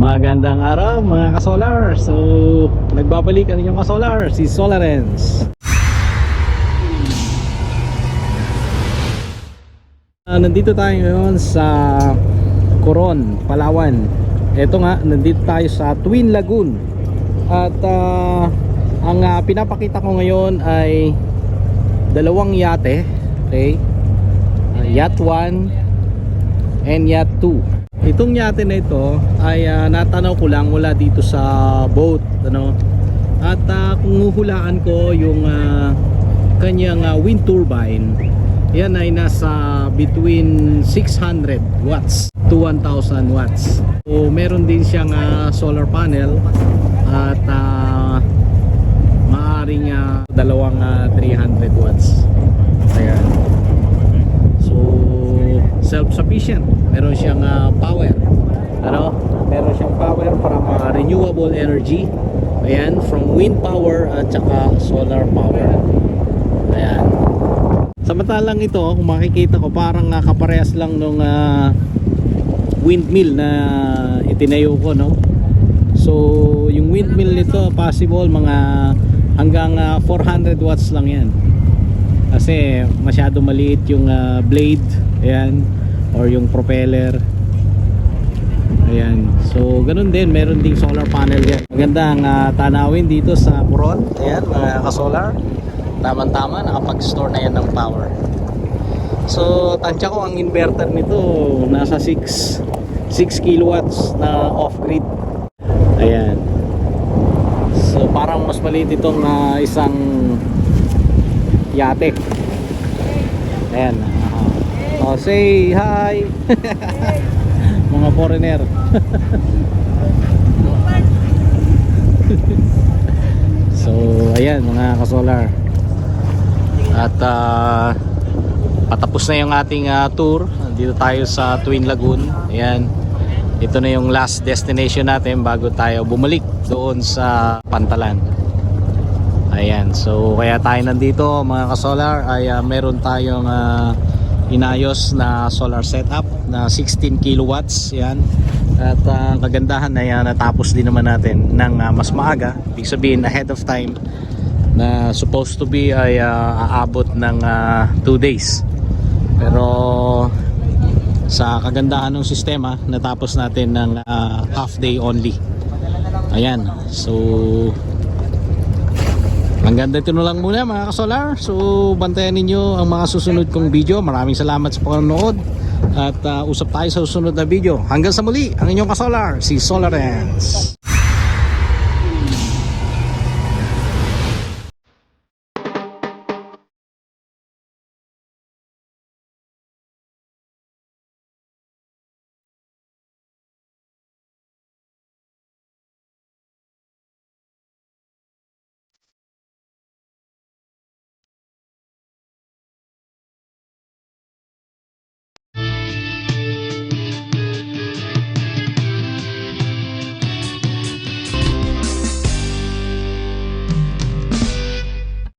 Magandang araw mga ka-solar. So, nagbabalik ang inyong ka-solar, si Solarens. Nandito tayo ngayon sa Coron, Palawan. Ito nga, nandito tayo sa Twin Lagoon. At ang pinapakita ko ngayon ay dalawang yate. Okay? Yacht 1 and Yacht 2. Itong yate na ito ay natanaw ko lang mula dito sa boat, ano? At kung huhulaan ko yung kanyang wind turbine, yan ay nasa between 600 watts to 1000 watts. So meron din siyang solar panel at maaring dalawang 300 watts. Ayan. So self-sufficient. Meron siyang power, ano? Meron siyang power from renewable energy. Ayan, from wind power at saka solar power. Ayan. Samantalang ito, kung makikita ko, parang kaparehas lang nung windmill na itinayo ko, no? So yung windmill nito possible mga hanggang 400 watts lang yan, kasi masyado maliit yung blade. Ayan, or yung propeller. Ayan, so ganun din, meron ding solar panel yan. Maganda ang tanawin dito sa Coron. Ayan mga ka-solar, tama-tama nakapag-store na yan ng power. So tansya ko ang inverter nito nasa 6 kilowatts na off-grid. Ayan, so parang mas maliit itong isang yate. Ayan. Oh, say hi. Mga foreigner. So ayan mga ka-solar. At patapos na yung ating tour. Dito tayo sa Twin Lagoon. Ayan. Ito na yung last destination natin bago tayo bumalik doon sa Pantalan. Ayan. So kaya tayo nandito mga ka-solar ay meron tayong inayos na solar setup na 16 kilowatts. Yan. At ang kagandahan na yan, natapos din naman natin ng mas maaga. Ibig sabihin ahead of time, na supposed to be ay aabot ng 2 days. Pero sa kagandahan ng sistema, natapos natin ng half day only. Ayan. So hanggang dito na lang muna mga ka-solar. So bantayan ninyo ang mga susunod kong video. Maraming salamat sa panonood. At usap tayo sa susunod na video. Hanggang sa muli, ang inyong ka-solar, si Solarens.